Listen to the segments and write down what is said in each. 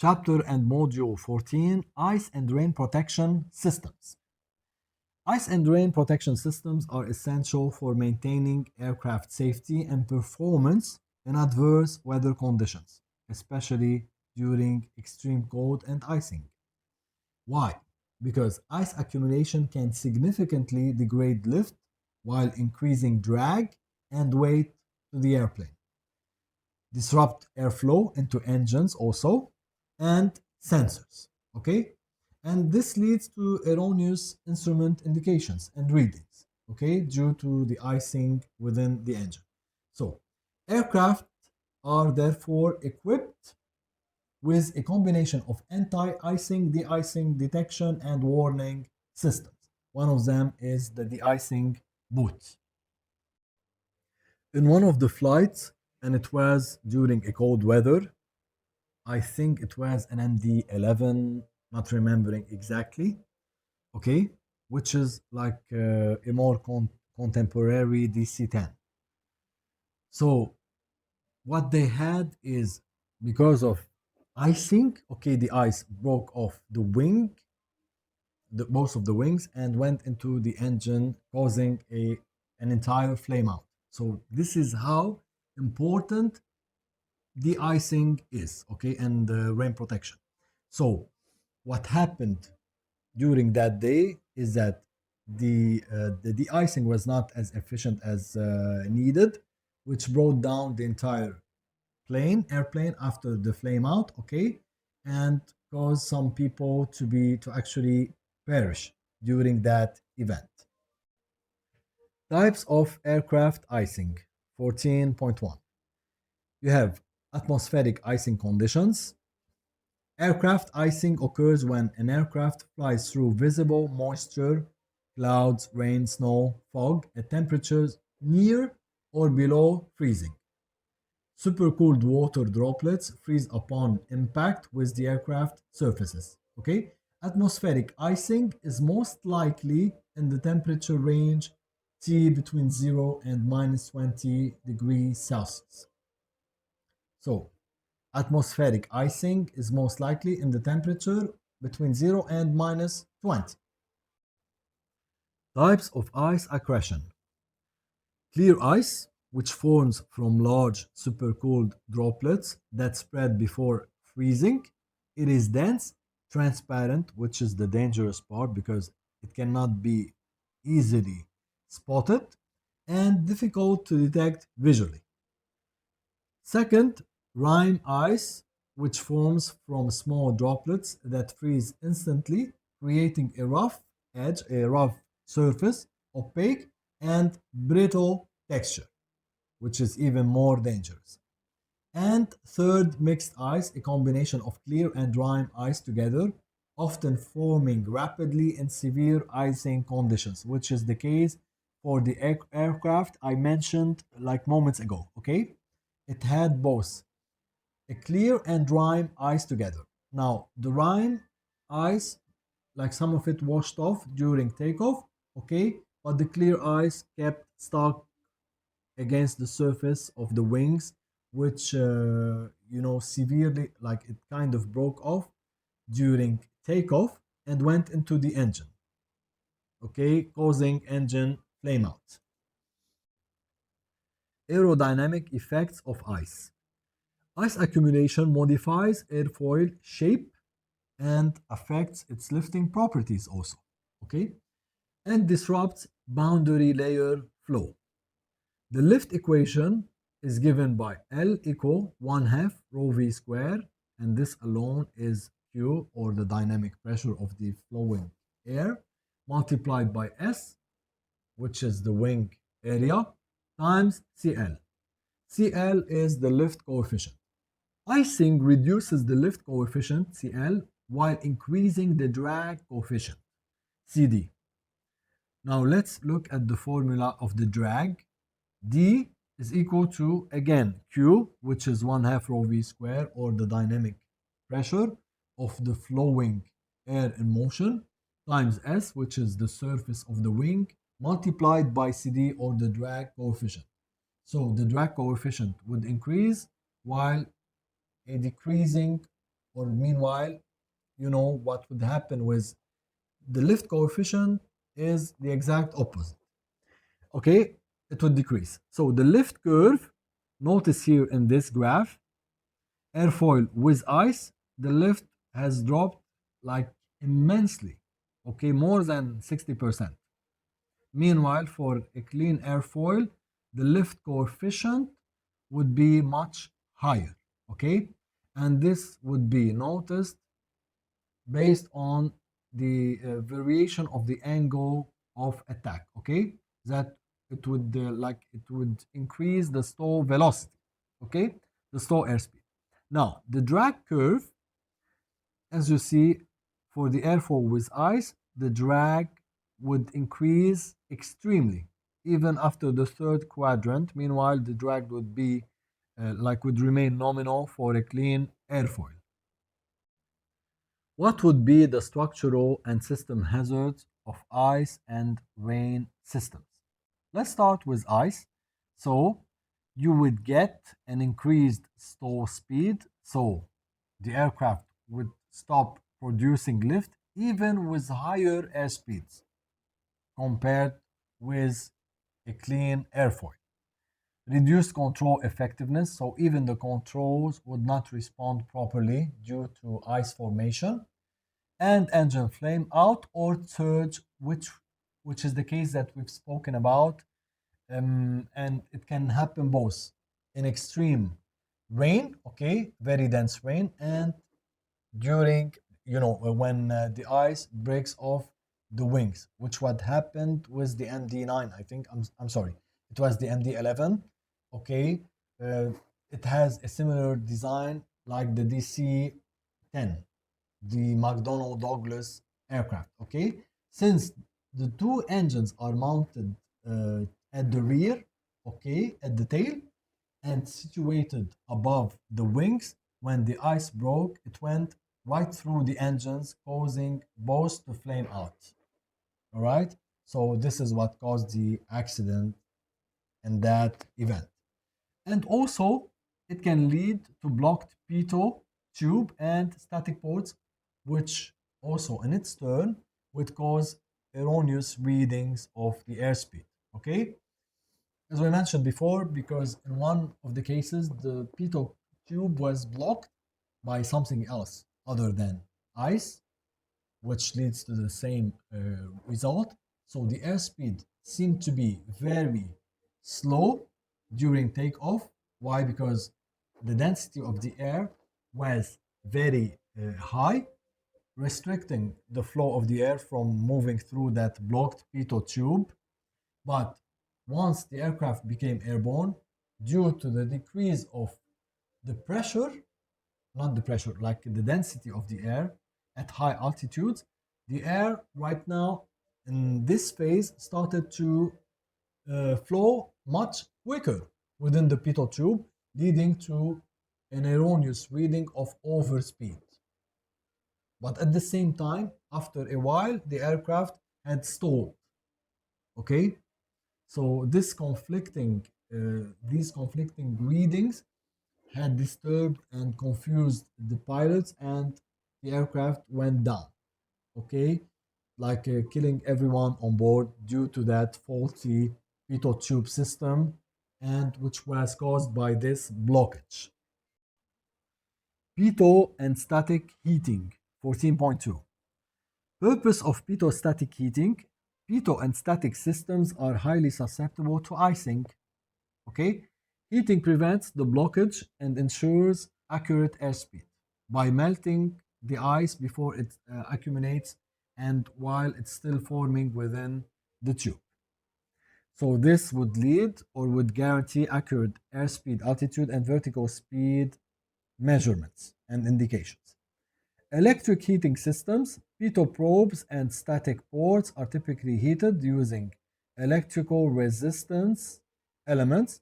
Chapter and Module 14, Ice and Rain Protection Systems. Ice and rain protection systems are essential for maintaining aircraft safety and performance in adverse weather conditions, especially during extreme cold and icing. Why? Because ice accumulation can significantly degrade lift while increasing drag and weight to the airplane, disrupt airflow into engines also, and sensors. Okay? And this leads to erroneous instrument indications and readings, okay, due to the icing within the engine. So, aircraft are therefore equipped with a combination of anti-icing, de-icing, detection, and warning systems. One of them is the de-icing boot. In one of the flights, and it was during a cold weather, I think it was an MD-11, not remembering exactly, okay, which is like a more contemporary DC-10. So what they had is, because of icing, okay, the ice broke off the wing, most of the wings, and went into the engine, causing an entire flame out. So this is how important de-icing is, okay, and rain protection. So what happened during that day is that the de-icing was not as efficient as needed, which brought down the entire airplane after the flame out, okay, and caused some people to actually perish during that event. Types of aircraft icing 14.1. You have atmospheric icing conditions. Aircraft icing occurs when an aircraft flies through visible moisture, clouds, rain, snow, fog at temperatures near or below freezing. Supercooled water droplets freeze upon impact with the aircraft surfaces. Okay? Atmospheric icing is most likely in the temperature range T between 0 and minus 20 degrees Celsius. So, atmospheric icing is most likely in the temperature between 0 and minus 20. Types of ice accretion. Clear ice, which forms from large supercooled droplets that spread before freezing. It is dense, transparent, which is the dangerous part because it cannot be easily spotted, and difficult to detect visually. Second, rime ice, which forms from small droplets that freeze instantly, creating a rough edge, a rough surface, opaque and brittle texture, which is even more dangerous. And third, mixed ice, a combination of clear and rime ice together, often forming rapidly in severe icing conditions, which is the case for the aircraft I mentioned like moments ago. Okay, it had both a clear and rime ice together. Now, the rime ice, like some of it washed off during takeoff, okay, but the clear ice kept stuck against the surface of the wings, which, severely, like it kind of broke off during takeoff and went into the engine, okay, causing engine flameout. Aerodynamic effects of ice. Ice accumulation modifies airfoil shape and affects its lifting properties also, okay, and disrupts boundary layer flow. The lift equation is given by L equal 1 half rho v square, and this alone is Q, or the dynamic pressure of the flowing air, multiplied by S, which is the wing area, times CL. CL is the lift coefficient. Icing reduces the lift coefficient, CL, while increasing the drag coefficient, CD. Now let's look at the formula of the drag. D is equal to, again, Q, which is 1 half rho v square, or the dynamic pressure of the flowing air in motion, times S, which is the surface of the wing, multiplied by CD, or the drag coefficient. So the drag coefficient would increase while a decreasing or meanwhile, you know what would happen with the lift coefficient is the exact opposite. Okay, it would decrease. So the lift curve, notice here in this graph, airfoil with ice, the lift has dropped like immensely, okay, more than 60%. Meanwhile, for a clean airfoil, the lift coefficient would be much higher, okay? And this would be noticed based on the variation of the angle of attack, okay? That it would it would increase the stall velocity, okay? The stall airspeed. Now, the drag curve, as you see, for the airfoil with ice, the drag would increase extremely, even after the third quadrant. Meanwhile, the drag would be would remain nominal for a clean airfoil. What would be the structural and system hazards of ice and rain systems? Let's start with ice. So you would get an increased stall speed. So the aircraft would stop producing lift even with higher air speeds compared with a clean airfoil. Reduced control effectiveness. So even the controls would not respond properly due to ice formation and engine flame out or surge, which is the case that we've spoken about, and it can happen both in extreme rain, okay, very dense rain, and during when the ice breaks off the wings, which what happened with the MD9. I think I'm sorry, it was the MD11, okay. uh, it has a similar design like the DC-10, the McDonnell Douglas aircraft. Okay, since the two engines are mounted at the rear, okay, at the tail, and situated above the wings, when the ice broke, it went right through the engines, causing both to flame out. All right, so this is what caused the accident in that event. And also, it can lead to blocked pitot tube and static ports, which also in its turn would cause erroneous readings of the airspeed. Okay, as we mentioned before, because in one of the cases the pitot tube was blocked by something else other than ice, which leads to the same result. So the airspeed seemed to be very slow during takeoff. Why? Because the density of the air was very high, restricting the flow of the air from moving through that blocked pitot tube. But once the aircraft became airborne, due to the decrease of the pressure, not the pressure, like the density of the air at high altitudes, the air right now in this phase started to flow much quicker within the pitot tube, leading to an erroneous reading of overspeed. But at the same time, after a while, the aircraft had stalled. Okay, so these conflicting readings had disturbed and confused the pilots, and the aircraft went down. Okay, killing everyone on board due to that faulty pitot tube system, and which was caused by this blockage. Pitot and static heating 14.2. Purpose of pitot static heating. Pitot and static systems are highly susceptible to icing. Okay, heating prevents the blockage and ensures accurate airspeed by melting the ice before it accumulates and while it's still forming within the tube. So this would lead or would guarantee accurate airspeed, altitude, and vertical speed measurements and indications. Electric heating systems, pitot probes, and static ports are typically heated using electrical resistance elements.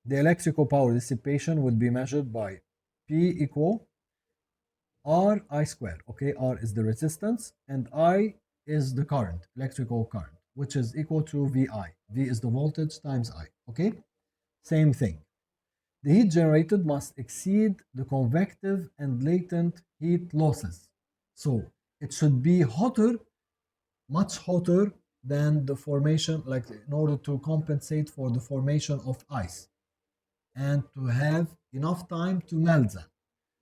The electrical power dissipation would be measured by P equal R I square. Okay, R is the resistance and I is the current, electrical current, which is equal to VI. V is the voltage times I. Okay, same thing. The heat generated must exceed the convective and latent heat losses. So it should be hotter, much hotter than the formation, like in order to compensate for the formation of ice and to have enough time to melt them.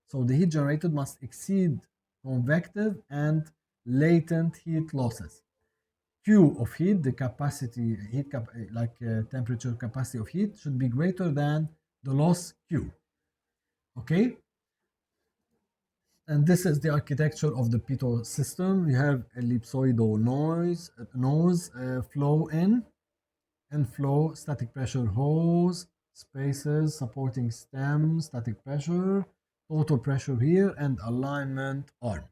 So the heat generated must exceed convective and latent heat losses. Q of heat, the capacity, temperature capacity of heat, should be greater than the loss Q. Okay, and this is the architecture of the Pitot system. You have ellipsoidal nose, flow in, and flow, static pressure hose, spaces, supporting stem, static pressure, total pressure here, and alignment arm.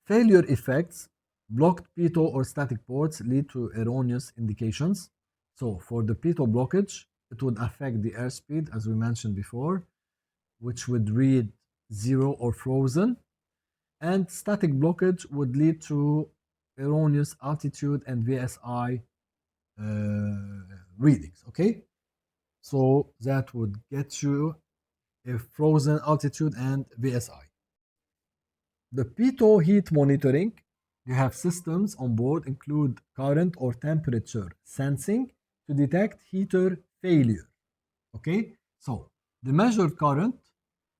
Failure effects, blocked pitot or static ports lead to erroneous indications. So for the pitot blockage, it would affect the airspeed, as we mentioned before, which would read 0 or frozen. And static blockage would lead to erroneous altitude and VSI readings, okay? So that would get you a frozen altitude and VSI. The Pitot heat monitoring, you have systems on board include current or temperature sensing to detect heater failure. Okay, so the measured current,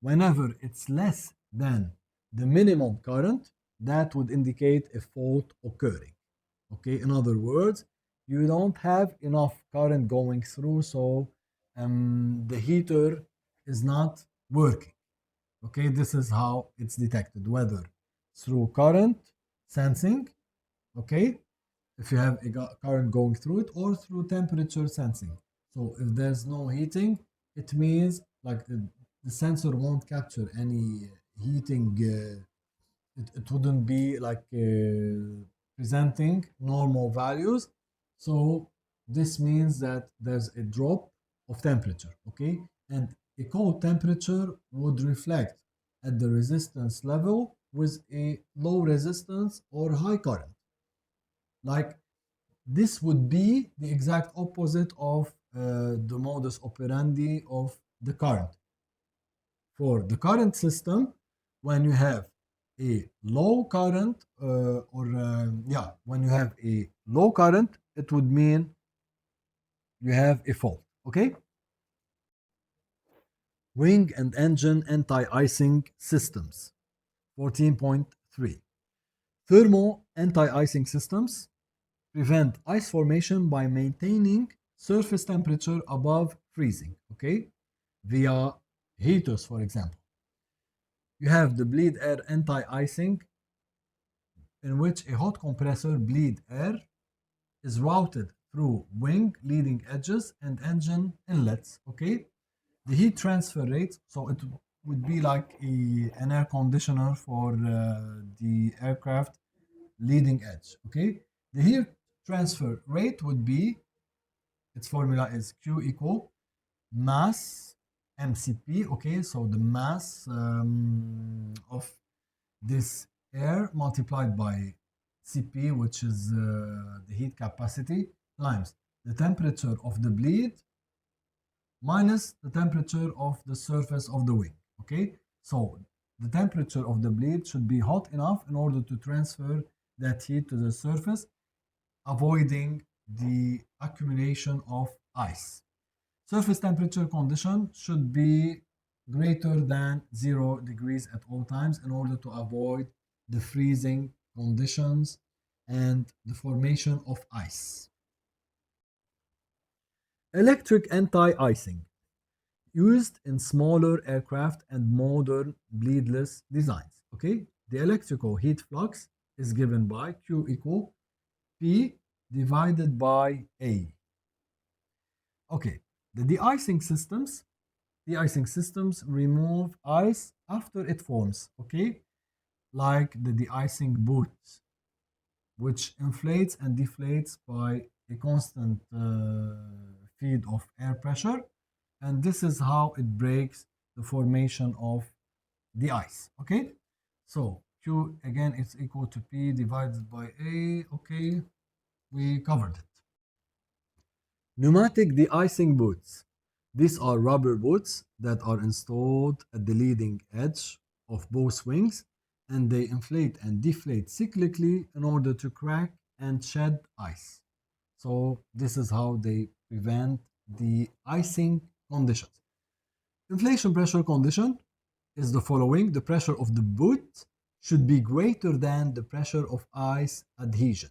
whenever it's less than the minimum current, that would indicate a fault occurring. Okay, in other words, you don't have enough current going through, so the heater is not working. Okay, this is how it's detected, whether through current sensing, okay, if you have a current going through it, or through temperature sensing. So if there's no heating, it means like the sensor won't capture any heating. It wouldn't be like presenting normal values. So this means that there's a drop of temperature, okay? And a cold temperature would reflect at the resistance level with a low resistance or high current. Like this would be the exact opposite of the modus operandi of the current. For the current system, when you have a low current, when you have a low current, it would mean you have a fault. Okay. Wing and engine anti-icing systems. 14.3. Thermal anti-icing systems prevent ice formation by maintaining surface temperature above freezing, okay, via heaters, for example. You have the bleed air anti-icing, in which a hot compressor bleed air is routed through wing leading edges and engine inlets, okay. The heat transfer rate, so it would be like an air conditioner for the aircraft leading edge, okay. The heat transfer rate would be, its formula is Q equal mass MCP, okay, so the mass of this air multiplied by Cp, which is the heat capacity, times the temperature of the bleed minus the temperature of the surface of the wing, okay. So the temperature of the bleed should be hot enough in order to transfer that heat to the surface, avoiding the accumulation of ice. Surface temperature condition should be greater than 0 degrees at all times in order to avoid the freezing conditions and the formation of ice. Electric anti-icing, used in smaller aircraft and modern bleedless designs. Okay, the electrical heat flux is given by Q equal P divided by A. Okay, the de-icing systems remove ice after it forms, okay, like the de-icing boots, which inflates and deflates by a constant feed of air pressure, and this is how it breaks the formation of the ice, okay. So Q again is equal to P divided by A. Okay, we covered it. Pneumatic de-icing boots. These are rubber boots that are installed at the leading edge of both wings, and they inflate and deflate cyclically in order to crack and shed ice. So this is how they prevent the icing conditions. Inflation pressure condition is the following. The pressure of the boot should be greater than the pressure of ice adhesion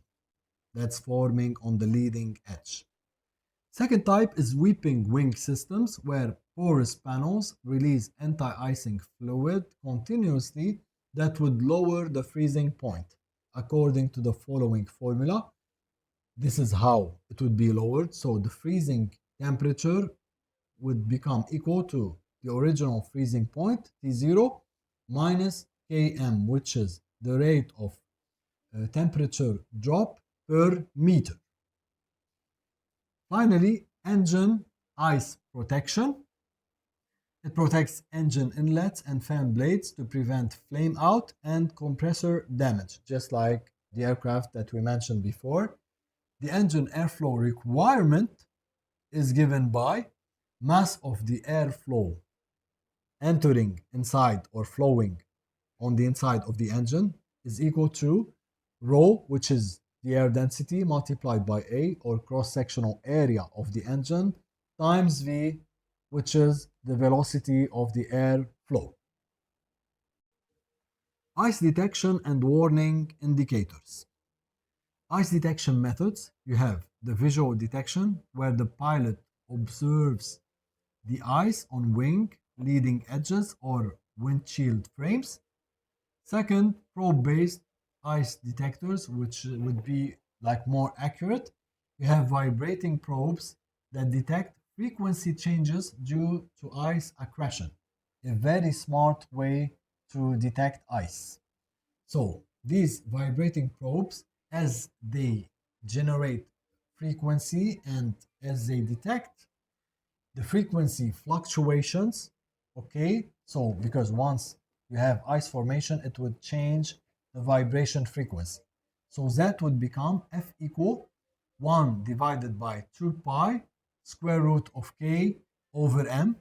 that's forming on the leading edge. Second type is weeping wing systems, where porous panels release anti-icing fluid continuously that would lower the freezing point. According to the following formula, this is how it would be lowered. So the freezing temperature would become equal to the original freezing point, T0, minus Km, which is the rate of temperature drop per meter. Finally, engine ice protection. It protects engine inlets and fan blades to prevent flame out and compressor damage, just like the aircraft that we mentioned before. The engine airflow requirement is given by mass of the airflow entering inside or flowing on the inside of the engine is equal to rho, which is the air density multiplied by A, or cross-sectional area of the engine, times V, which is the velocity of the air flow. Ice detection and warning indicators. Ice detection methods, you have the visual detection, where the pilot observes the ice on wing, leading edges, or windshield frames. Second, probe-based ice detectors, which would be like more accurate. You have vibrating probes that detect frequency changes due to ice accretion, a very smart way to detect ice. So these vibrating probes, as they generate frequency and as they detect the frequency fluctuations, okay, so because once you have ice formation, it would change the vibration frequency. So that would become F equal 1 divided by 2 pi square root of K over M,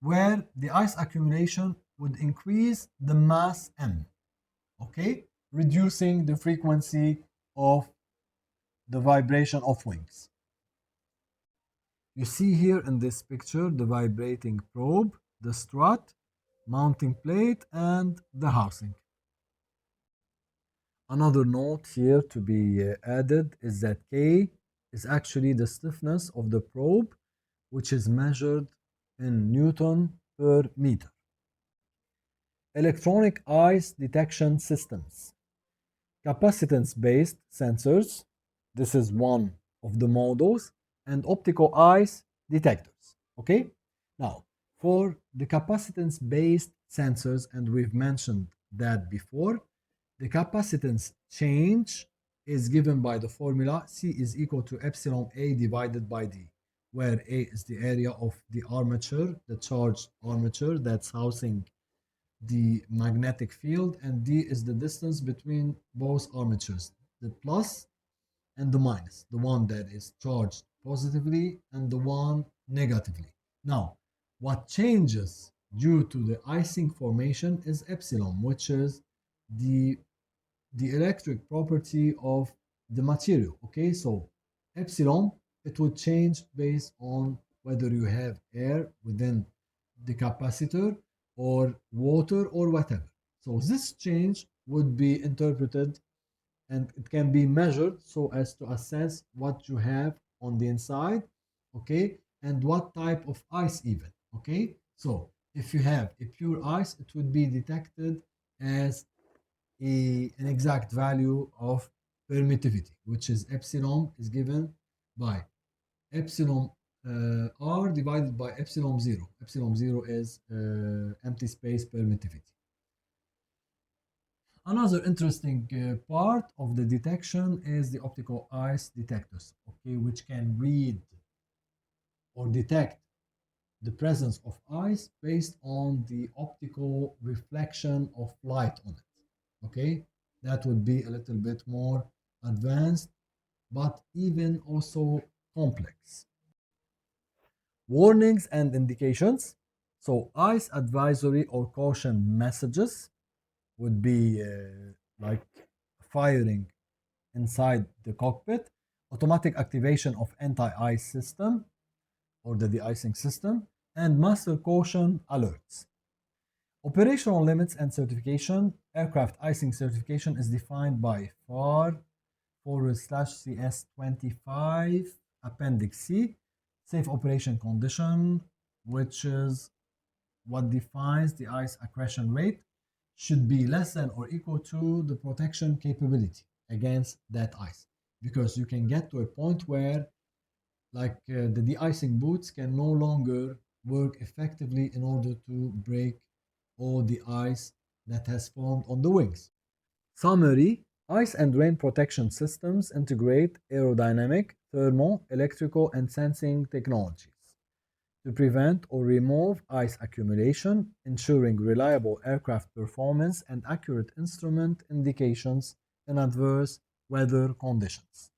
where the ice accumulation would increase the mass M, okay, reducing the frequency of the vibration of wings. You see here in this picture the vibrating probe, the strut, mounting plate, and the housing. Another note here to be added is that K is actually the stiffness of the probe, which is measured in Newton per meter. Electronic ice detection systems. Capacitance-based sensors, this is one of the models, and optical ice detectors. Okay? Now, for the capacitance-based sensors, and we've mentioned that before, the capacitance change is given by the formula C is equal to epsilon A divided by D, where A is the area of the armature, the charged armature that's housing the magnetic field, and D is the distance between both armatures, the plus and the minus, the one that is charged positively and the one negatively. Now, what changes due to the icing formation is epsilon, which is the the electric property of the material. Okay, so epsilon, it would change based on whether you have air within the capacitor or water or whatever. So this change would be interpreted and it can be measured so as to assess what you have on the inside, okay, and what type of ice even, okay. So if you have a pure ice, it would be detected as an exact value of permittivity, which is epsilon is given by epsilon r divided by epsilon 0. Epsilon 0 is empty space permittivity. Another interesting part of the detection is the optical ice detectors, okay, which can read or detect the presence of ice based on the optical reflection of light on it. Okay, that would be a little bit more advanced, but even also complex. Warnings and indications. So, ice advisory or caution messages would be like firing inside the cockpit, automatic activation of anti-ice system or the de-icing system, and master caution alerts. Operational limits and certification. Aircraft icing certification is defined by FAR /CS 25 Appendix C, safe operation condition, which is what defines the ice accretion rate, should be less than or equal to the protection capability against that ice. Because you can get to a point where, the de-icing boots can no longer work effectively in order to break all the ice that has formed on the wings. Summary. Ice and rain protection systems integrate aerodynamic, thermal, electrical, and sensing technologies to prevent or remove ice accumulation, ensuring reliable aircraft performance and accurate instrument indications in adverse weather conditions.